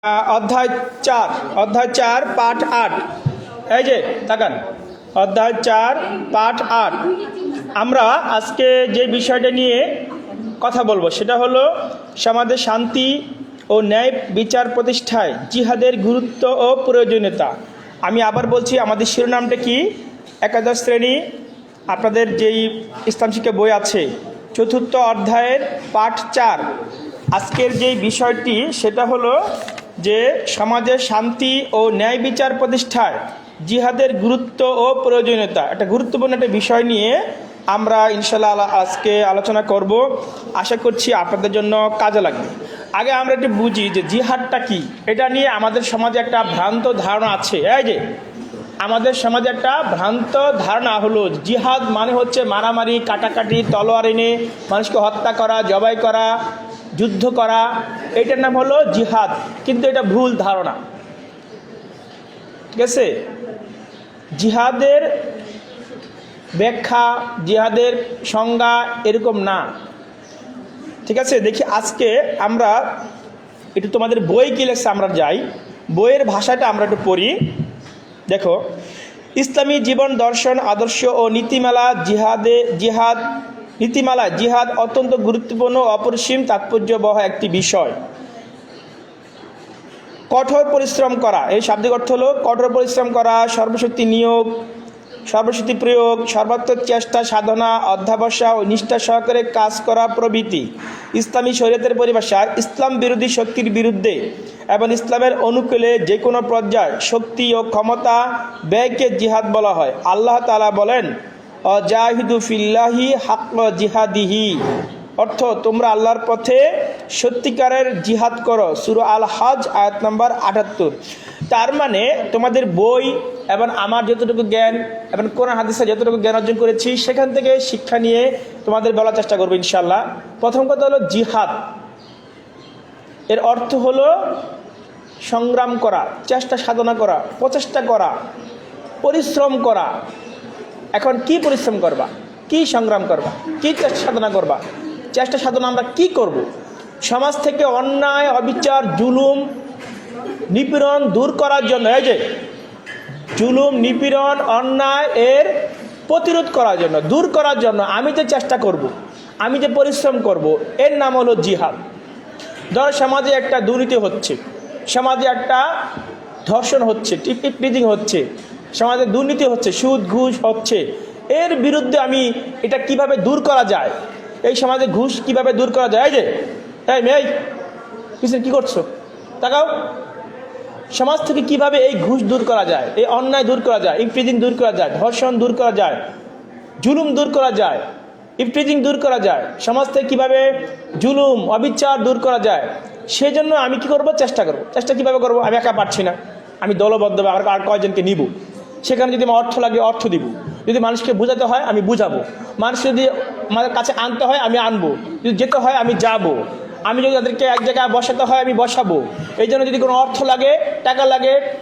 অধ্যায় 4 পাঠ 8। এই যে তাকান, অধ্যায় 4 পাঠ 8। আমরা আজকে যে বিষয়টা নিয়ে কথা বলবো সেটা হলো সমাজে শান্তি ও ন্যায় বিচার প্রতিষ্ঠায় জিহাদের গুরুত্ব ও প্রয়োজনীয়তা। আমি আবার বলছি, আমাদের শিরোনামটা কি? একাদশ শ্রেণী আপনাদের যেই ইসলাম শিক্ষা বই আছে, চতুর্থ অধ্যায়ের পাঠ 4। আজকের যেই বিষয়টি সেটা হলো যে সমাজে শান্তি ও ন্যায় বিচার প্রতিষ্ঠায় জিহাদের গুরুত্ব ও প্রয়োজনীয়তা। একটা গুরুত্বপূর্ণ একটা বিষয় নিয়ে আমরা ইনশাল্লাহ আজকে আলোচনা করব। আশা করছি আপনাদের জন্য কাজে লাগবে। আগে আমরা একটু বুঝি যে জিহাদটা কি। এটা নিয়ে আমাদের সমাজে একটা ভ্রান্ত ধারণা আছে। এই যে আমাদের সমাজে একটা ভ্রান্ত ধারণা হলো জিহাদ মানে হচ্ছে মারামারি, কাটাকাটি, তলোয়ার এনে মানুষকে হত্যা করা, জবাই করা, যুদ্ধ করা, এটার নাম হলো জিহাদ। কিন্তু এটা ভুল ধারণা, ঠিক আছে? জিহাদের ব্যাখ্যা, জিহাদের সংজ্ঞা এরকম না, ঠিক আছে? দেখি আজকে আমরা একটু তোমাদের বই কি লেখছে আমরা যাই, বইয়ের ভাষাটা আমরা একটু পড়ি। দেখো, ইসলামী জীবন দর্শন আদর্শ ও নীতিমালায় জিহাদ অত্যন্ত গুরুত্বপূর্ণ ও অপরিসীম তাৎপর্যবহ একটি বিষয়। কঠোর পরিশ্রম করা, এই শাব্দিক অর্থ হলো কঠোর পরিশ্রম করা, সর্বশক্তি নিয়োগ, সর্বশক্তি প্রয়োগ, সর্বাত্মক চেষ্টা সাধনা, অধ্যাবসা ও নিষ্ঠা সহকারে কাজ করা প্রভৃতি। ইসলামী শরীয়তের পরিভাষায় ইসলাম বিরোধী শক্তির বিরুদ্ধে এবং ইসলামের অনুকূলে যে কোনো পর্যায়ে শক্তি ও ক্ষমতা ব্যয়কে জিহাদ বলা হয়। আল্লাহ তাআলা বলেন, অজাহিদু ফিল্লাহি হাক্ক জিহাদিহি, অর্থ তোমরা আল্লাহর পথে সত্যিকারের জিহাদ করো। সূরা আল হজ আয়াত নম্বর 78। তার মানে তোমাদের বই এবং আমার যতটুকু জ্ঞান এবং কোরআন হাদিসে যতটুকু জ্ঞান অর্জন করেছি সেখান থেকে শিক্ষা নিয়ে তোমাদের বলার চেষ্টা করবো ইনশাল্লাহ। প্রথম কথা হলো জিহাদ, এর অর্থ হলো সংগ্রাম করা, চেষ্টা সাধনা করা, প্রচেষ্টা করা, পরিশ্রম করা। এখন কি পরিশ্রম করবা, কি সংগ্রাম করবা, কি চেষ্টা সাধনা করবা? চেষ্টা সাধনা আমরা কি করব? সমাজ থেকে অন্যায়, অবিচার, জুলুম, নিপীড়ন দূর করার জন্য, এই যে জুলুম, নিপীড়ন, অন্যায় এর প্রতিরোধ করার জন্য, দূর করার জন্য আমি যে চেষ্টা করব, আমি যে পরিশ্রম করব, এর নাম হলো জিহাদ। ধরো সমাজে একটা দুর্নীতি হচ্ছে, সমাজে একটা ধর্ষণ হচ্ছে, টিপিং হচ্ছে, সমাজে দুর্নীতি হচ্ছে, সুদ ঘুষ হচ্ছে, এর বিরুদ্ধে আমি এটা কিভাবে দূর করা যায়, এই সমাজে ঘুষ কিভাবে দূর করা যায়? এই যে এই মেয়ে পিছনে কি করছো, তাকাও। সমাজ থেকে কিভাবে এই ঘুষ দূর করা যায়, এই অন্যায় দূর করা যায়, ইফটিজিং দূর করা যায়, ধর্ষণ দূর করা যায়, জুলুম দূর করা যায়, ইফটিজিং দূর করা যায়, সমাজ থেকে কিভাবে জুলুম অবিচার দূর করা যায়, সেই জন্য আমি কি করব? চেষ্টা করব। চেষ্টা কিভাবে করব? আমি একা পারছি না, আমি দলবদ্ধভাবে আর কয়জনকে নিব, সেখানে যদি আমার অর্থ লাগে অর্থ দিব, যদি মানুষকে বোঝাতে হয় আমি বুঝাবো, মানুষ যদি আমাদের কাছে আনতে হয় আমি আনবো, যদি যেতে হয় আমি যাব, আমি যদি তাদেরকে এক জায়গায় বসাতে হয় আমি বসাবো। এই জন্য যদি কোনো অর্থ লাগে,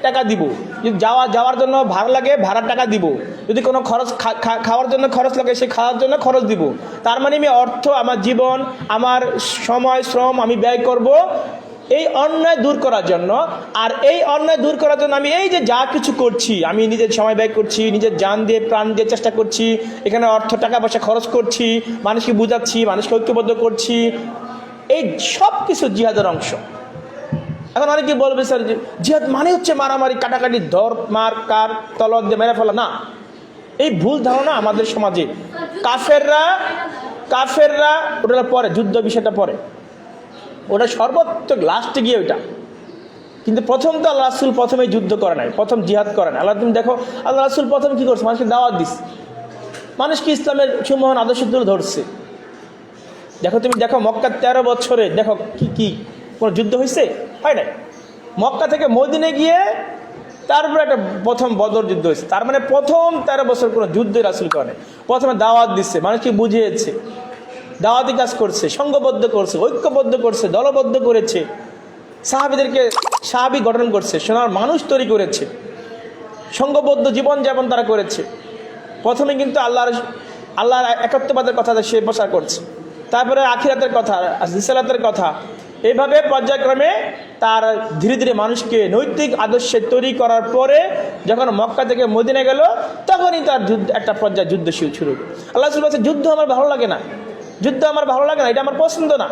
টাকা দিব, যদি যাওয়ার জন্য ভাড়া লাগে ভাড়ার টাকা দিব, যদি কোনো খরচ খাওয়ার জন্য খরচ লাগে সেই খাওয়ার জন্য খরচ দিব। তার মানে আমি অর্থ, আমার জীবন, আমার সময়, শ্রম আমি ব্যয় করব এই অন্যায় দূর করার জন্য। আর এই অন্যায় দূর করার জন্য আমি এই যে যা কিছু করছি, আমি নিজের সময় ব্যয় করছি, নিজের জান দিয়ে প্রাণ দিয়ে চেষ্টা করছি, এখানে অর্থ টাকা পয়সা খরচ করছি, মানুষকে বুঝাচ্ছি, মানুষকে ঐক্যবদ্ধ করছি, এই সব কিছু জিহাদের অংশ। এখন অনেকে বলবে স্যার জিহাদ মানে হচ্ছে মারামারি, কাটাকাটি, ধর মার কার তলোয়ার দিয়ে মেরে ফেলা। না, এই ভুল ধারণা আমাদের সমাজে। কাফেররা ওটা পরে, যুদ্ধ বিষয়টা পরে, ওটা সর্বোত্তক লাস্টে গিয়ে ওইটা। কিন্তু প্রথম তো আল্লাহ রাসূল প্রথমে যুদ্ধ করে নাই, প্রথম জিহাদ করে নাই। আল্লাহ, তুমি দেখো আল্লাহ রাসূল প্রথম কি করছে? মানুষকে দাওয়াত দিচ্ছে, মানুষকে ইসলামের সুমহান আদর্শ তুলে ধরছে। দেখো, তুমি দেখো মক্কা 13 বছরে দেখো কি কোনো যুদ্ধ হয়েছে? হয় নাই। মক্কা থেকে মদিনে গিয়ে তারপরে একটা প্রথম বদর যুদ্ধ হয়েছে। তার মানে প্রথম 13 বছর কোনো যুদ্ধ রাসূল করে নাই। প্রথমে দাওয়াত দিচ্ছে, মানুষকে বুঝিয়েছে, দাওয়াতি কাজ করছে, সংঘবদ্ধ করছে, ঐক্যবদ্ধ করছে, দলবদ্ধ করেছে, সাহাবীদেরকে সাহাবী গঠন করছে, সোনার মানুষ তৈরি করেছে, সংঘবদ্ধ জীবনযাপন তারা করেছে। প্রথমে কিন্তু আল্লাহর একত্ববাদের কথা সে প্রচার করছে, তারপরে আখিরাতের কথা, রিসালাতের কথা, এইভাবে পর্যায়ক্রমে তার ধীরে ধীরে মানুষকে নৈতিক আদর্শে তৈরি করার পরে যখন মক্কা থেকে মদিনা গেল, তখনই তার একটা পর্যায়ে যুদ্ধ শুরু। আল্লাহ রাসূল বলছে, যুদ্ধ আমার ভালো লাগে না, যুদ্ধ আমার ভালো লাগে না, এটা আমার পছন্দ না।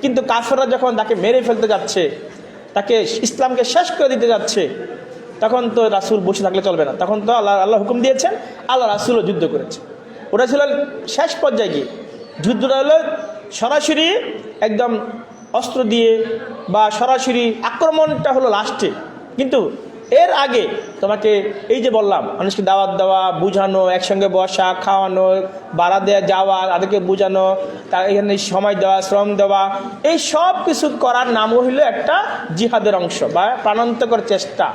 কিন্তু কাফেররা যখন তাকে মেরে ফেলতে যাচ্ছে, তাকে ইসলামকে শেষ করে দিতে যাচ্ছে, তখন তো রাসূল বসে থাকলে চলবে না। তখন তো আল্লাহ হুকুম দিয়েছেন, আল্লাহ রাসূলও যুদ্ধ করেছে। ওটা ছিল শেষ পর্যায়ে গিয়ে। যুদ্ধটা হলো সরাসরি একদম অস্ত্র দিয়ে বা সরাসরি আক্রমণটা হলো লাস্টে। কিন্তু এর আগে তোমাকে এই যে বললাম, মানুষকে দাওয়াত দেওয়া, বুঝানো, একসঙ্গে বসা, খাওয়ানো, বাড়া দেওয়া, যাওয়া, তাদেরকে বুঝানো, তার এখানে সময় দেওয়া, শ্রম দেওয়া, এই সব কিছু করার নাম হইল একটা জিহাদের অংশ বা প্রাণান্তকর চেষ্টা।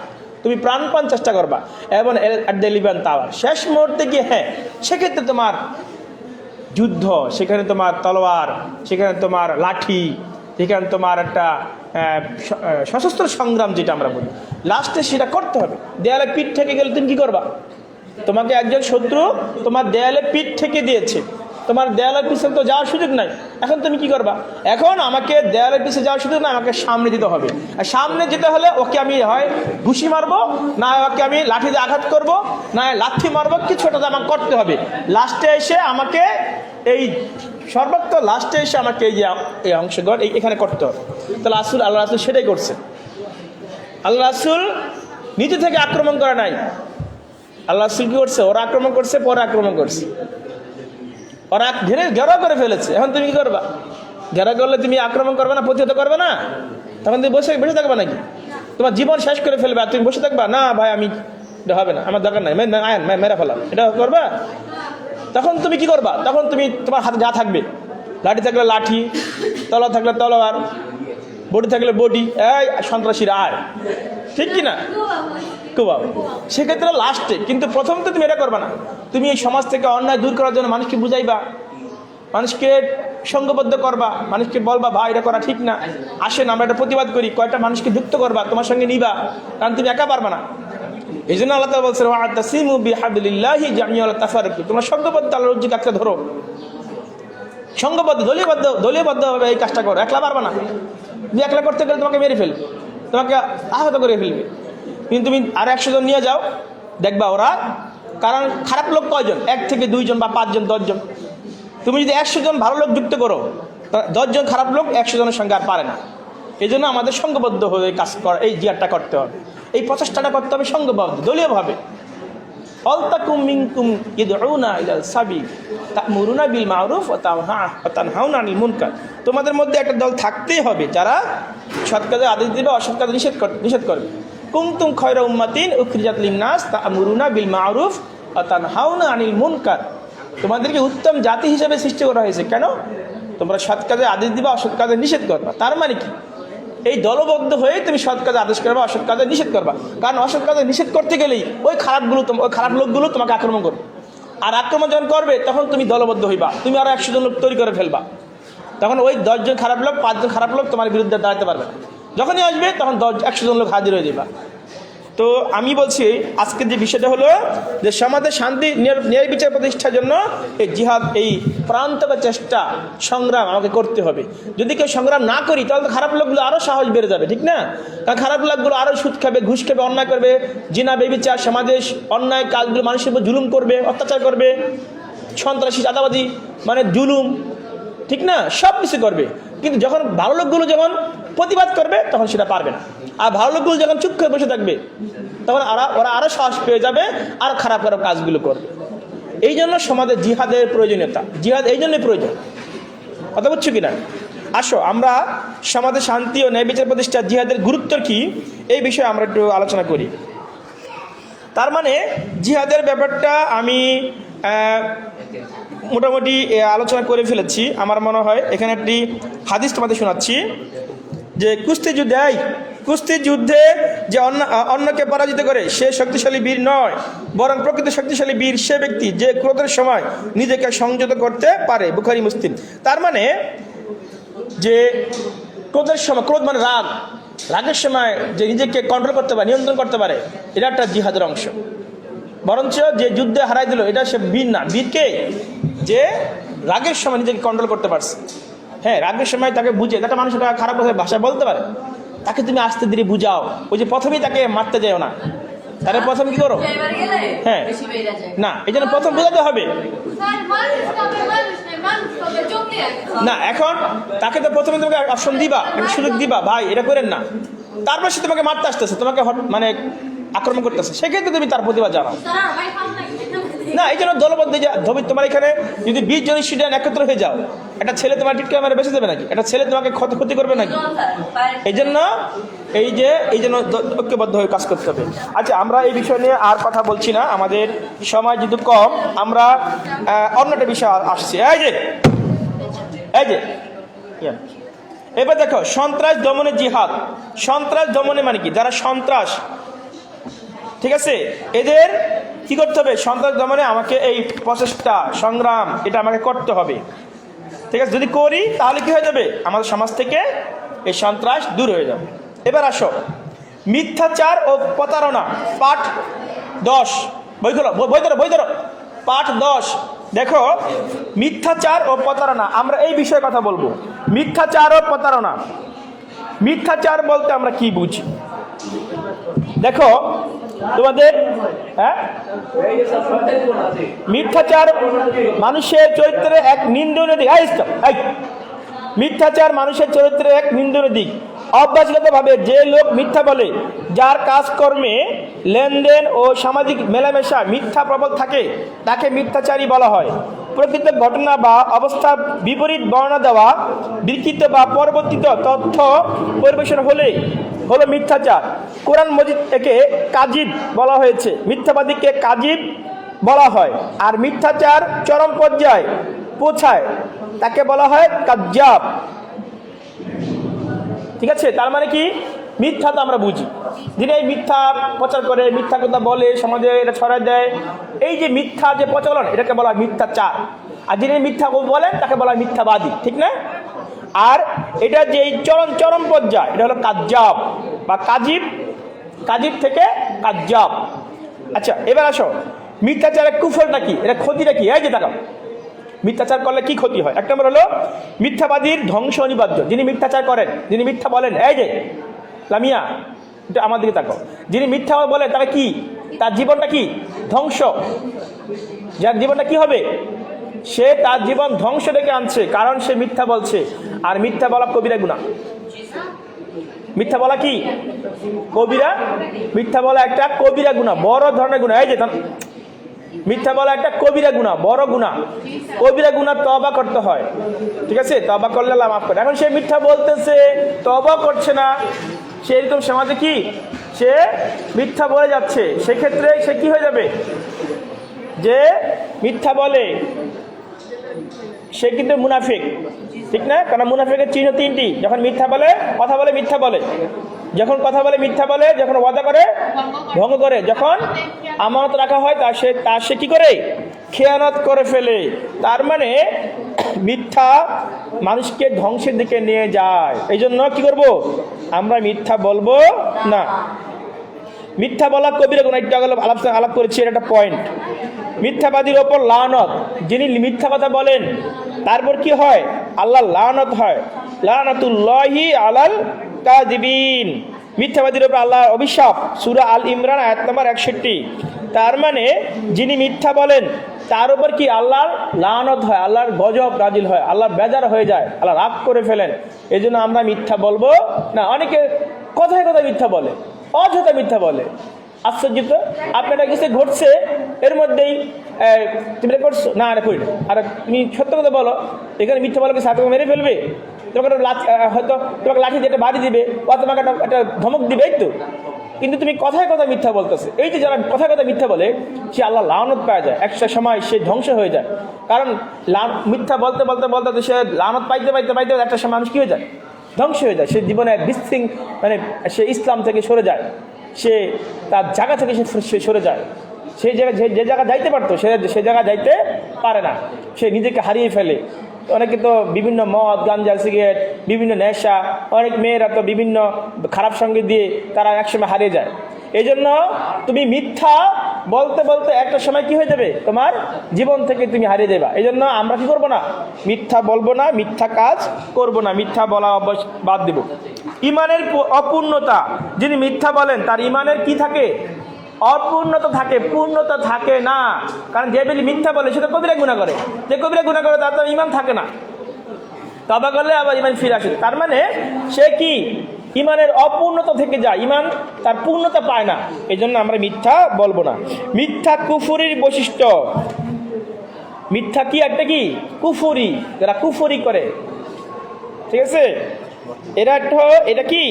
তুমি প্রাণপণ চেষ্টা করবা এবং শেষ মুহূর্তে গিয়ে হ্যাঁ, সেক্ষেত্রে তোমার যুদ্ধ, সেখানে তোমার তলোয়ার, সেখানে তোমার লাঠি, সেখানে তোমার একটা সশস্ত্র সংগ্রাম যেটা আমরা বলি, লাস্টে সেটা করতে হবে। দেয়ালে পিঠ থেকে গেলে তুমি কী করবা? তোমাকে একজন শত্রু তোমার দেয়ালে পিঠ থেকে দিয়েছে, তোমার দেয়ালের পিছনে তো যাওয়ার সুযোগ নাই। এখন তুমি কি করবা? এখন আমাকে দেয়ালের পিছনে যাওয়ার সুযোগ না, আমাকে সামনে যেতে হবে। আর সামনে যেতে হলে ওকে আমি হয় ঘুষি মারবো, না ওকে আমি লাঠি দিয়ে আঘাত করবো, না লাঠি মারবো, কিছু একটা আমাকে করতে হবে। লাস্টে এসে আমাকে এই সর্বত্র লাস্টে এসে আমাকে এই অংশগ্রহণ এখানে করতে হবে। তাহলে আল্লাহ রাসূল সেটাই করছে। আল্লাহ রাসূল নিজে থেকে আক্রমণ করে নাই। আল্লাহ রাসূল কি করছে? ওরা আক্রমণ করছে, পরে আক্রমণ করছে, ওরা ঘেরাও করে ফেলেছে। এখন তুমি কি করবা? ঘেরাও করলে তুমি আক্রমণ করবে না, প্রতিহত করবে না, তখন তুমি বসে থাকবা নাকি? তোমার জীবন শেষ করে ফেলবে আর তুমি বসে থাকবা? না ভাই, আমি এটা হবে না, আমার দরকার নাই, মেরা ফেলা, এটা করবা? তখন তুমি কি করবা? তখন তুমি তোমার হাতে যা থাকবে, লাঠি থাকলে লাঠি, তলোয়ার থাকলে তলোয়ার, বডি থাকলে বডি, এই সন্ত্রাসীরা আয়, ঠিক কি না? সেক্ষেত্রে লাস্টে, কিন্তু প্রথম তো তুমি এটা করবা না। তুমি এই সমাজ থেকে অন্যায় দূর করার জন্য মানুষকে বুঝাইবা, মানুষকে সঙ্গবদ্ধ করবা, মানুষকে বলবা ভাই এটা করা ঠিক না, আসেন আমরা এটা প্রতিবাদ করি, কয়টা মানুষকে যুক্ত করবা, তোমার সঙ্গে নিবা, কারণ তুমি একা পারবা না। এই জন্য আল্লাহ তাআলা বলছেন, ওয়া'তাসিমু বিহাবলিল্লাহি জামিআন ওয়া লা তাফাররাকু, তোমরা সঙ্গবদ্ধ আল্লাহর রজ্জুকে আঁকড়ে ধরো, সঙ্গবদ্ধ দলীয়বদ্ধভাবে এই কাজটা করো, একলা পারবা না। তুমি একলা করতে গেলে তোমাকে মেরে ফেলবে, তোমাকে আহত করে ফেলবে। কিন্তু তুমি আর 100 জন নিয়ে যাও, দেখবা ওরা, কারণ খারাপ লোক কয়জন? 1 থেকে 2 জন বা 5 জন 10 জন। তুমি যদি 100 জন ভালো লোক যুক্ত করো, 10 জন খারাপ লোক 100 জনের সঙ্গে আর পারে না। এই জন্য আমাদের সঙ্গবদ্ধ হয়ে কাজ করা, এই জিহাদটা করতে হবে, এই প্রচেষ্টাটা করতে হবে সঙ্গবদ্ধ, দলীয়ভাবে। অলতাকুম মিনকুম ইয়াদউনা ইলাল সাবিল তা'মুরুনা বিল মা'রুফ ওয়া তানহাউনা আনিল মুনকার, তোমাদের মধ্যে একটা দল থাকতেই হবে যারা সৎ কাজে আদেশ দিবে, অসৎ কাজে নিষেধ করবে। কুনতুম খায়রা উম্মাতিন উখরিজাত লিন-নাস তা'মুরুনা বিল মা'রুফ ওয়া তানহাউনা আনিল মুনকার, তোমাদেরকে উত্তম জাতি হিসেবে সৃষ্টি করা হয়েছে। কেন? তোমরা সৎ কাজে আদেশ দিবা, অসৎ কাজে নিষেধ করবা। তার মানে কি? এই দলবদ্ধ হয়ে তুমি সৎ কাজে আদেশ করবা, অসৎ কাজে নিষেধ করবা। কারণ অসৎ কাজে নিষেধ করতে গেলেই ওই খারাপ লোকগুলো তোমাকে আক্রমণ করবে, আর আক্রমণ যখন করবে তখন তুমি দলবদ্ধ হইবা, তুমি আরো 100 জন লোক তৈরি করে ফেলবা। তখন ওই 10 জন খারাপ লোক, 5 জন খারাপ লোক তোমার বিরুদ্ধে দাঁড়াতে পারবে না। যখনই আসবে তখন 100 জন লোক হাজির হয়ে যাবা। তো আমি বলছি আজকের যে বিষয়টা হলো যে সমাজে শান্তি ন্যায় বিচার প্রতিষ্ঠার জন্য এই জিহাদ, এই প্রাণান্তকর চেষ্টা, সংগ্রাম আমাকে করতে হবে। যদি কেউ সংগ্রাম না করি তাহলে তো খারাপ লোকগুলো আরও সাহস বেড়ে যাবে, ঠিক না? কারণ খারাপ লোকগুলো আরও সুদ খাবে, ঘুষ খাবে, অন্যায় করবে, জিনা বেবিচার, সমাজে অন্যায় কাজগুলো মানুষের উপর জুলুম করবে, অত্যাচার করবে, সন্ত্রাসী, চাঁদাবাজি, মানে জুলুম, ঠিক না? সব কিছু করবে। কিন্তু যখন ভালো লোকগুলো যখন প্রতিবাদ করবে তখন সেটা পারবে না। আর ভালো লোকগুলো যখন চুপ করে বসে থাকবে তখন ওরা আরও সাহস পেয়ে যাবে, আর খারাপ কাজগুলো করবে। এই জন্য সমাজে জিহাদের প্রয়োজনীয়তা, জিহাদ এই জন্যই প্রয়োজন। কথা বুঝছো কিনা? আসো আমরা সমাজে শান্তি ও ন্যায় বিচার প্রতিষ্ঠা জিহাদের গুরুত্ব কি এই বিষয়ে আমরা একটু আলোচনা করি। তার মানে জিহাদের ব্যাপারটা আমি মোটামুটি আলোচনা করে ফেলেছি। আমার মনে হয় এখানে একটি হাদিস তোমাদের শোনাচ্ছি যে কুস্তি যুদ্ধে যে অন্যকে পরাজিত করে সে শক্তিশালী বীর নয়, বরং প্রকৃত শক্তিশালী বীর সে ব্যক্তি যে ক্রোধের সময় নিজেকে সংযত করতে পারে। বুখারী মুসলিম। তার মানে যে ক্রোধের সময়, ক্রোধ মানে রাগের সময় যে নিজেকে কন্ট্রোল করতে পারে, নিয়ন্ত্রণ করতে পারে, এটা একটা জিহাদের অংশ। বরঞ্চ যে যুদ্ধে হারাই দিল এটা সে বীর না, বীরকে যে রাগের সময় নিজেকে কন্ট্রোল করতে পারছে। হ্যাঁ, রাগের সময় তাকে বুঝে, একটা মানুষ খারাপ ভাষায় বলতে পারে, তাকে তুমি আস্তে ধীরে বুঝাও। ওই যে প্রথমেই তাকে মারতে যাও না, তাহলে প্রথম কি করো? হ্যাঁ, না, এই জন্য প্রথম বোঝাতে হবে না। এখন তাকে তো প্রথমে তোমাকে অপশন দিবা, একটা সুযোগ দিবা, ভাই এটা করেন না। তারপর সে তোমাকে মারতে আসতেছে, তোমাকে মানে আক্রমণ করতেছে, সেক্ষেত্রে তুমি তার প্রতিবাদ জানাও না। এই জন্য দলবদ্ধ তোমার এখানে যদি 20 জন স্টুডেন্ট একত্র হয়ে যাও, একটা ছেলে তোমার টিটকে আমার বেঁচে দেবে নাকি? একটা ছেলে তোমাকে ক্ষতি করবে নাকি? এই জন্য ঐক্যবদ্ধ হয়ে কাজ করতে হবে। আচ্ছা, আমরা এই বিষয় নিয়ে আর কথা বলছি না, আমাদের সময় যেহেতু কম, আমরা অন্যটা বিষয় আসছি। এই যে এবার দেখো, সন্ত্রাস দমনে জিহাদ। সন্ত্রাস দমনে মানে কি? যারা সন্ত্রাস, ঠিক আছে, এদের কি করতে হবে? সন্ত্রাস দমনে আমাকে এই প্রচেষ্টা, সংগ্রাম, এটা আমাকে করতে হবে, ঠিক আছে? যদি করি তাহলে কি হয়ে যাবে? আমাদের সমাজ থেকে এই সন্ত্রাস দূর হয়ে যাবে। এবার আসো, মিথ্যাচার ও প্রতারণা, পাঠ 10, বই ধরো, পাঠ 10। দেখো, মিথ্যাচার ও প্রতারণা, আমরা এই বিষয়ে কথা বলবো। মিথ্যাচার ও প্রতারণা, মিথ্যাচার বলতে আমরা কি বুঝি? দেখো তোমাদের, মিথ্যাচার মানুষের চরিত্রে এক নিন্দনীয় দিক। মিথ্যাচার মানুষের চরিত্রের এক নিন্দনীয় দিক। অভ্যাসগতভাবে যে লোক মিথ্যা বলে, যার কাজকর্মে, লেনদেন ও সামাজিক মেলামেশা মিথ্যা প্রবল থাকে, তাকে মিথ্যাচারী বলা হয়। প্রকৃত ঘটনা বা অবস্থার বিপরীত বর্ণনা দেওয়া, বিকৃত বা পরিবর্তিত তথ্য পরিবেশন হলো মিথ্যাচার। কোরআন মজিদ একে কাজিব বলা হয়েছে, মিথ্যাবাদীকে কাজিব বলা হয়। আর মিথ্যাচার চরম পর্যায়ে পৌঁছায়, তাকে বলা হয় কাজ্জাব। ঠিক আছে? তার মানে কি? মিথ্যা তো আমরা বুঝি, যিনি এই মিথ্যা প্রচার করে, মিথ্যা কথা বলে, সমাজে এটা ছড়ায় দেয়, এই যে মিথ্যা যে প্রচলন, এটাকে বলা হয় মিথ্যাচার। আর যিনি মিথ্যা বলেন তাকে বলা হয় মিথ্যাবাদী, ঠিক না? আর এটা যে চরম পর্যায়, এটা হলো কাজ্জাব বা কাজিব, কাজিব থেকে কাজ্জাব। আচ্ছা, এবার আসো, মিথ্যাচারের কুফলটা কি, এটা ক্ষতিটা কি? এই যে তাকাও, মিথ্যাচার করলে কি ক্ষতি হয়? এক নম্বর হলো মিথ্যাবাদীর ধ্বংস অনিবার্য। যিনি মিথ্যাচার করেন, যিনি মিথ্যা বলেন, এই যে লামিয়া, এটা আমার দিকে তাকাও, যিনি মিথ্যা বলে তারা কি, তার জীবনটা কি? ধ্বংস। যার জীবনটা কি হবে? সে তার জীবন ধ্বংস ডেকে আনছে, কারণ সে মিথ্যা বলছে। আর মিথ্যা বলা কবিরা গুনাহ। মিথ্যা বলা কি? কবিরা। মিথ্যা বলা একটা কবিরা গুনাহ, বড় ধরনের গুনাহ। এই যে মিথ্যা বলা একটা কবিরা গুনাহ, বড় গুনাহ। কবিরা গুনাহ তওবা করতে হয়, ঠিক আছে? তওবা করলে আল্লাহ মাফ করে। এখন সে মিথ্যা বলতেছে, তওবা করছে না, সে এরকম সমাজে কি, সে মিথ্যা বলে যাচ্ছে। সেক্ষেত্রে সে কি হয়ে যাবে? যে মিথ্যা বলে সে কিন্তু মুনাফিক, ঠিক না? কারণ মুনাফিকের চিহ্ন 3টি। যখন মিথ্যা বলে, কথা বলে, মিথ্যা বলে, যখন কথা বলে মিথ্যা বলে, যখন ওয়াদা করে ভঙ্গ করে, যখন আমানত রাখা হয় তার সে কি করে? খেয়ানত করে ফেলে। তার মানে মিথ্যা মানুষকে ধ্বংসের দিকে নিয়ে যায়। এই জন্য কি করবো? আমরা মিথ্যা বলবো না। মিথ্যা বলা কবিরা গুনাহ, একটু আলাপ করেছি, এটা একটা পয়েন্ট। মিথ্যাবাদীর ওপর লানত, যিনি মিথ্যা কথা বলেন তারপর কি হয়? আল্লাহ লানত হয়, লানাতুল্লাহি আলাল কাযিবিন। মিথ্যাবাদীর ওপর আল্লাহ অভিশাপ, সূরা আল ইমরান আয়াত নম্বর 61। তার মানে যিনি মিথ্যা বলেন তার উপর কি আল্লাহর লানত হয়, আল্লাহর গজব নাজিল হয়, আল্লাহ বেজার হয়ে যায়, আল্লাহ রাগ করে ফেলেন। এই জন্য আমরা মিথ্যা বলবো না। অনেকে কথায় কথায় মিথ্যা বলে, অযথা মিথ্যা বলে। আশ্চর্য, আপনার কিছু ঘটছে, এর মধ্যেই তুমি এটা করছো, না এটা করি না, আর তুমি সত্য কথা বলো, এখানে মিথ্যা বলো কি সাথে মেরে ফেলবে? তোমাকে হয়তো তোমাকে লাঠি দিয়ে একটা বাড়ি দিবে, বা তোমাকে একটা ধমক দিবে, এই তো। কিন্তু তুমি কথায় কথা মিথ্যা বলতেছে। এই যে যারা কথায় কথা মিথ্যা বলে, সে আল্লাহ লানত পাওয়া যায়, একটা সময় সে ধ্বংস হয়ে যায়। কারণ মিথ্যা বলতে বলতে বলতে সে লানত পাইতে পাইতে পাইতে একটা সময় মানুষ কি হয়ে যায়? ধ্বংস হয়ে যায়। সে জীবনে মানে সে ইসলাম থেকে সরে যায়, সে তার জায়গা থেকে সে সরে যায়। সেই জায়গায় যে জায়গা যাইতে পারতো সে জায়গা যাইতে পারে না, সে নিজেকে হারিয়ে ফেলে। অনেকে তো বিভিন্ন মদ, গাঞ্জা, সিগারেট, বিভিন্ন নেশা, অনেক মেয়েরা তো বিভিন্ন খারাপ সঙ্গে দিয়ে তারা একসময় হারিয়ে যায়। এই জন্য তুমি মিথ্যা বলতে বলতে একটা সময় কি হয়ে যাবে, তোমার জীবন থেকে তুমি হারিয়ে দেবা। এই জন্য আমরা কি করবো না, মিথ্যা বলবো না, মিথ্যা কাজ করব না, মিথ্যা বলা অভ্যাস বাদ দেব। ইমানের অপূর্ণতা, যিনি মিথ্যা বলেন তার ইমানের কি থাকে, অপূর্ণতা থাকে, পূর্ণতা থাকে না। কারণ যে বেলি মিথ্যা বলে সে তো কবিরা গুনাহ করে, যে কবিরা গুনাহ করে তার তো ইমান থাকে না, তওবা করলে আবার ইমান ফিরে আসে। তার মানে সে কি ইমানের অপূর্ণতা থেকে যায়, ইমান তার পূর্ণতা পায় না। এই জন্য আমরা মিথ্যা বলবো না। মিথ্যা কুফরির বৈশিষ্ট্য, মিথ্যা কি একটা কি কুফরি, যারা কুফরি করে, ঠিক আছে, এটা কি,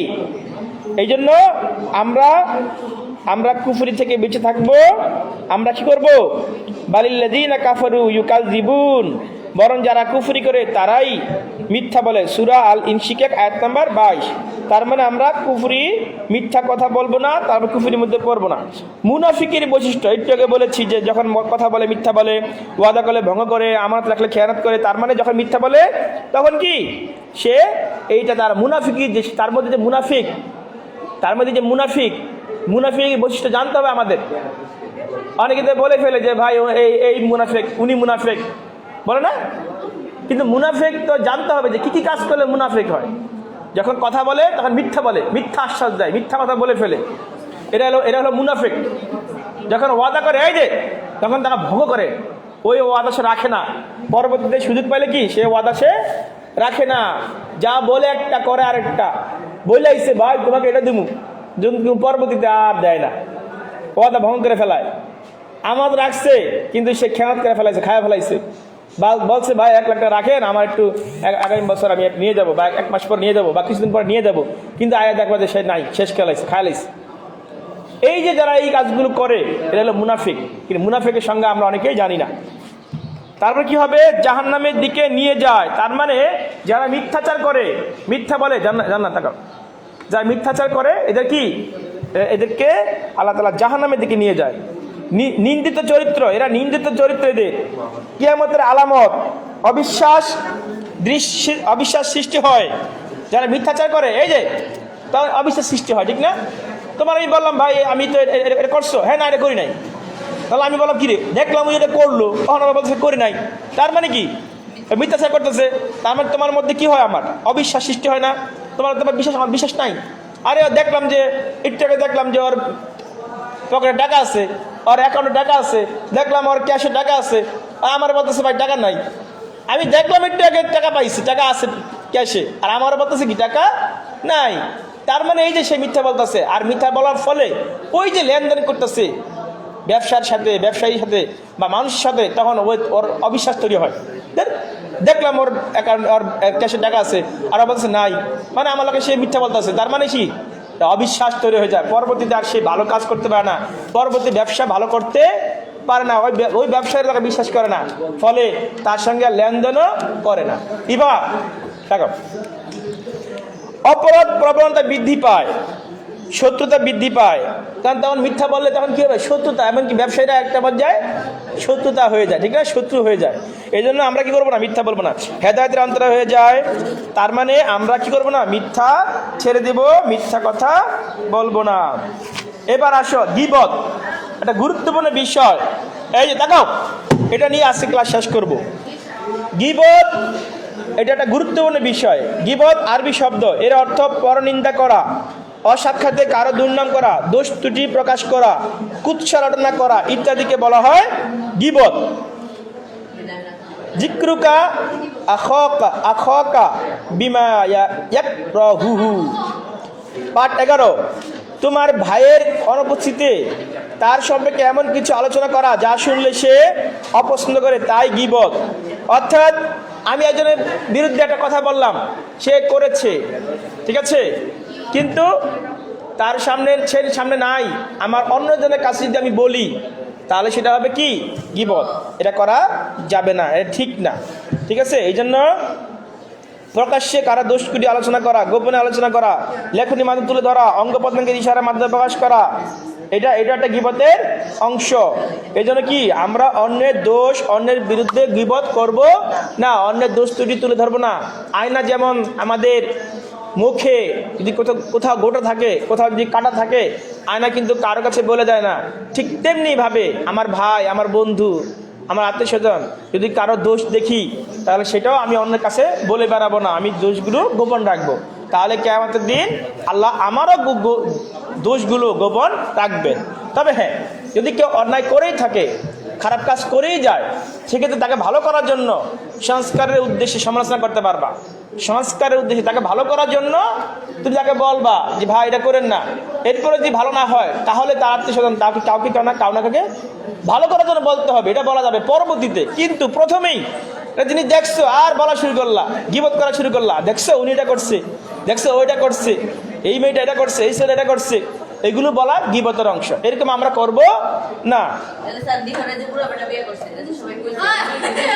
এই জন্য আমরা কুফরি থেকে বেঁচে থাকবো। আমরা কি করব, বালিল্লাযীনা কাফারু ইউকাযযিবুন, বরং যারা কুফরি করে তারাই মিথ্যা বলে। সূরা আল ইনশিকাক আয়াত নাম্বার 22। তার মানে আমরা কুফরি, মিথ্যা কথা বলবো না, তারপর কুফরির মধ্যে পড়বো না। মুনাফিকের বৈশিষ্ট্য একটু আগে বলেছি যে যখন কথা বলে মিথ্যা বলে, ওয়াদা করলে ভঙ্গ করে, আমানত রাখলে খেয়ানত করে। তার মানে যখন মিথ্যা বলে তখন কি সে এইটা তার মুনাফিকের যে, তার মধ্যে যে মুনাফিক, মুনাফিকের বৈশিষ্ট্য জানতে হবে আমাদের। অনেকে তো বলে ফেলে যে ভাই এই মুনাফিক, উনি মুনাফিক বলে না, কিন্তু মুনাফিক তো জানতে হবে যে কি কি কাজ করলে মুনাফিক হয়। যখন কথা বলে তখন মিথ্যা বলে, মিথ্যা আশ্বাস দেয়, মিথ্যা কথা বলে ফেলে, এটা হলো মুনাফিক। যখন ওয়াদা করে এই যে, তখন তারা ভঙ্গ করে, ওই ওয়াদা সে রাখে না। পরবর্তীতে সুযোগ পাইলে কি সে ওয়াদা সে রাখে না, যা বলে একটা করে আরেকটা। বলে আইসে ভাই তোমাকে এটা দিমু, পরবর্তীতে আর দেয় না, ওয়াদা ভঙ্গ করে ফেলায়। আমাদের রাখছে কিন্তু সে খেয়াল করে ফেলাইছে, খায়া ফেলাইছে। বা বলছে ভাই 1 লাখ টাকা রাখেন, আমার একটু আগামী বছর আমি নিয়ে যাবো, বা 1 মাস পর নিয়ে যাবো, বা কিছুদিন পর নিয়ে যাবো, কিন্তু আয়া দেখবা যে সে নাই, শেষ খাইলাইছে। এই যে যারা এই কাজগুলো করে এটা হলো মুনাফিক। কিন্তু মুনাফিকের সঙ্গে আমরা অনেকেই জানি না। তারপর কি হবে, জাহান্নামের দিকে নিয়ে যায়। তার মানে যারা মিথ্যাচার করে, মিথ্যা বলে, জান্নাত তাকাও, যারা মিথ্যাচার করে এদেরকে আল্লাহ তাআলা জাহান্নামের দিকে নিয়ে যায়। নিন্দিত চরিত্র, এরা নিন্দিত চরিত্র, এদের কিয়ামতের আলামত, অবিশ্বাস সৃষ্টি হয়। যারা মিথ্যাচার করে এই যে তখন অবিশ্বাস সৃষ্টি হয়, ঠিক না? তোমার আমি বললাম ভাই আমি তো এটা করছো, হ্যাঁ না এটা করি নাই, তাহলে আমি বললাম কি রে দেখলাম ওই এটা করলো, তখন আমার বলছে করি নাই। তার মানে কি মিথ্যাচার করতেছে। তার মানে তোমার মধ্যে কি হয়, আমার অবিশ্বাস সৃষ্টি হয় না, তোমার বিশ্বাস, আমার বিশ্বাস নাই। আরে দেখলাম যে একটু আগে দেখলাম যে ওর পকেটে টাকা আছে, ওর অ্যাকাউন্টে টাকা আছে, দেখলাম ওর ক্যাশে টাকা আছে, আর আমার বলতেছে ভাই টাকা নাই। আমি দেখলাম একটু আগে টাকা পাইছি, টাকা আছে ক্যাশে, আর আমার বলতেছে কি টাকা নাই। তার মানে এই যে সে মিথ্যা বলতেছে, আর মিথ্যা বলার ফলে ওই যে লেনদেন করতেছে ব্যবসার সাথে, ব্যবসায়ীর সাথে বা মানুষের সাথে, তখন ওর অবিশ্বাস তৈরি হয়। দেখলাম ওর অ্যাকাউন্ট, ওর ক্যাশে টাকা আছে, আর বলতেছে নাই, মানে আমার লোকে সে মিথ্যা বলতেছে। তার মানে কি অবিশ্বাস তৈরি হয়ে যায়। পরবর্তীতে আর সে ভালো কাজ করতে পারে না, পরবর্তী ব্যবসা ভালো করতে পারে না, ওই ব্যবসায়ীর তাকে বিশ্বাস করে না, ফলে তার সঙ্গে লেনদেনও করে না। এবার দেখো, অপরাধ প্রবণতা বৃদ্ধি পায়, শত্রুতা বৃদ্ধি পায়। কারণ তখন মিথ্যা বললে তখন কি হবে, শত্রুতা, এমনকি ব্যবসায়ীরা একটা পর্যায়ে শত্রুতা হয়ে যায়, ঠিক আছে, শত্রু হয়ে যায়। এই জন্য আমরা কি করবো না, মিথ্যা বলবো না, হেদায়েতের অন্তরা হয়ে যায়। তার মানে আমরা কি করবো না, মিথ্যা ছেড়ে দেব, মিথ্যা কথা বলবো না। এবার আসো গীবত, একটা গুরুত্বপূর্ণ বিষয়। এই যে দেখাও, এটা নিয়ে আজকে ক্লাস শেষ করব। গীবত এটা একটা গুরুত্বপূর্ণ বিষয়। গীবত আরবি শব্দ, এর অর্থ পরনিন্দা করা, অসাক্ষাতে কারো দুর্নাম করা, দোষ ত্রুটি প্রকাশ করা, কুৎসারটনা করা ইত্যাদিকে বলা হয় গীবত। যিকরুকা আখাকা বিমা ইয়াকরাহুহু। পাঠ 11। তোমার ভাইয়ের অনুপস্থিতিতে তার সম্পর্কে এমন কিছু আলোচনা করা যা শুনলে সে অপছন্দ করে, তাই গীবত। অর্থাৎ আমি একজনের বিরুদ্ধে একটা কথা বললাম, সে করেছে, ঠিক আছে, কিন্তু তার সামনে নাই, আমার অন্যজনের কাছে যদি আমি বলি তাহলে সেটা হবে কি গীবত। এটা করা যাবে না, এটা ঠিক না, ঠিক আছে। এই জন্য প্রকাশ্যে কারা দোষ কুটি আলোচনা করা, গোপনে আলোচনা করা, লেখনী মাধ্যমে তুলে ধরা, অঙ্গ প্রত্যঙ্গের ইশারার মাধ্যমে প্রকাশ করা, এটা একটা গীবতের অংশ। এই জন্য কি আমরা অন্যের দোষ, অন্যের বিরুদ্ধে গীবত করব না, অন্যের দোষ ত্রুটি তুলে ধরবো না। আয়না যেমন আমাদের মুখে যদি কোথাও গোটা থাকে, কোথাও যদি কাটা থাকে, আয়না কিন্তু কারো কাছে বলে যায় না। ঠিক তেমনিভাবে আমার ভাই, আমার বন্ধু, আমার আত্মীয় স্বজন যদি কারো দোষ দেখি, তাহলে সেটাও আমি অন্যের কাছে বলে বেড়াবো না, আমি দোষগুলো গোপন রাখবো। তাহলে কিয়ামতের দিন আল্লাহ আমারও দোষগুলো গোপন রাখবেন। তবে হ্যাঁ, যদি কেউ অন্যায় করেই থাকে, খারাপ কাজ করেই যায়, সেক্ষেত্রে তাকে ভালো করার জন্য সংস্কারের উদ্দেশ্যে সমালোচনা করতে পারবা। সংস্কারের উদ্দেশ্যে তাকে ভালো করার জন্য তুমি তাকে বলবা যে ভাই এটা করেন না। এরপরে যদি ভালো না হয়, তাহলে তার আত্মীয় স্বজন কাউকে কাউকে ভালো করার জন্য বলতে হবে, এটা বলা যাবে পরবর্তীতে। কিন্তু প্রথমেই যিনি দেখছো আর বলা শুরু করলা, গীবত করা শুরু করলা, দেখছো উনি এটা করছে, দেখছো ওইটা করছে, এই মেয়েটা এটা করছে, এই ছেলে এটা করছে, এগুলো বলা গীবতের অংশ। এরকম আমরা করব না।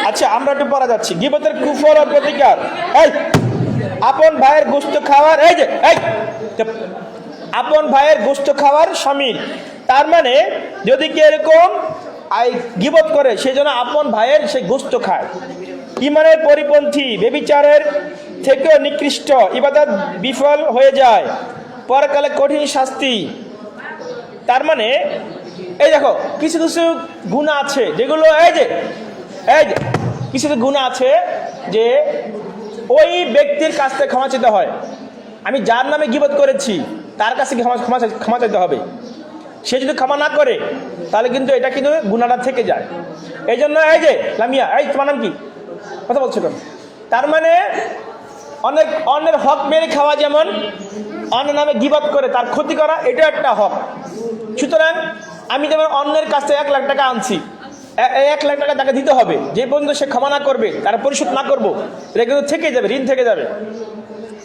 আচ্ছা, আমরা একটু পড়া যাচ্ছি। গীবতের কুফর ও প্রতিকার। এই আপন ভাইয়ের গোশত খাওয়ার, এই যে আপন ভাইয়ের গোশত খাওয়ার শামিল। তার মানে যদি কি এরকম গীবত করে, সেই জন্য আপন ভাইয়ের সে গোশত খায়, ইমানের পরিপন্থী, ব্যভিচারের থেকেও নিকৃষ্ট, ইবাদত বিফল হয়ে যায়, পরকালে কঠিন শাস্তি। তার মানে এই দেখো কিছু কিছু গুনাহ আছে যেগুলো এই যে কিছু কিছু গুনাহ আছে যে ওই ব্যক্তির কাছ থেকে ক্ষমা চাইতে হয়। আমি যার নামে গীবত করেছি তার কাছে ক্ষমা চাইতে হবে। সে যদি ক্ষমা না করে তাহলে কিন্তু এটা কিন্তু গুনাহটা থেকে যায়। এই জন্য এই যে লামিয়া, এই তোমার নাম কি, কথা বলছো কেন? তার মানে অন্যের হক মেরে খাওয়া, যেমন অন্যের নামে গীবত করে তার ক্ষতি করা, এটা একটা হক। সুতরাং আমি যেমন অন্যের কাছ থেকে 1 লাখ টাকা আনছি, 1 লাখ টাকা তাকে দিতে হবে। যে পর্যন্ত সে ক্ষমা না করবে, তারা পরিশোধ না করবো, এটা কিন্তু থেকে যাবে, ঋণ থেকে যাবে।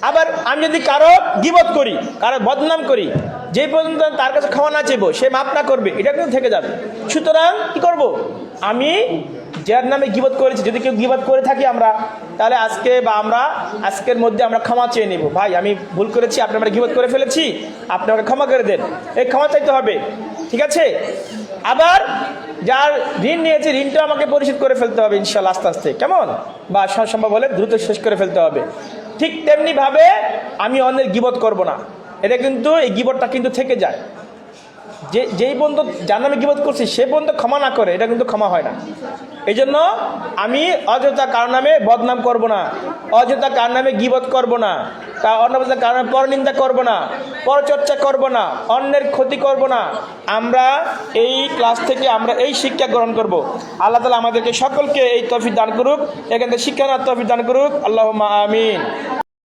আবার আমি যদি কারো গীবত করি, কারো বদনাম করি, যে পর্যন্ত তার কাছে ক্ষমা না চাইবো, সে মাফ না করবে, এটা কিন্তু থেকে যাবে। সুতরাং কি করব, আমি যার নামে গীবত করেছি, যদি কেউ গীবত করে থাকি আমরা, তাহলে আজকের মধ্যে আমরা ক্ষমা চেয়ে নেব। ভাই আমি ভুল করেছি, আপনি আমরা গীবত করে ফেলেছি, আপনি আমাকে ক্ষমা করে দেন, এই ক্ষমা চাইতে হবে, ঠিক আছে? আবার যার ঋণ নিয়েছে, ঋণটা আমাকে পরিশোধ করে ফেলতে হবে ইনশাল্লাহ, আস্তে আস্তে, কেমন, বা সম্ভব হলে দ্রুত শেষ করে ফেলতে হবে। ঠিক তেমনি ভাবে আমি অন্যের গীবত করব না, এটা কিন্তু এই গীবতটা কিন্তু থেকে যায়। যেই বন্ধু যার নামে গীবত করছি সে বন্ধু ক্ষমা না করে, এটা কিন্তু ক্ষমা হয় না। এই জন্য আমি অযথা কারো নামে বদনাম করব না, অযথা কার নামে গীবত করব না, অন্য কারো নামে পরনিন্দা করব না, পরচর্চা করব না, অন্যের ক্ষতি করব না। আমরা এই ক্লাস থেকে আমরা এই শিক্ষা গ্রহণ করব। আল্লাহ তাআলা আমাদেরকে সকলকে এই তৌফিক দান করুক, এখান থেকে শিক্ষা নেওয়ার তৌফিক দান করুক। আল্লাহুম্মা আমিন।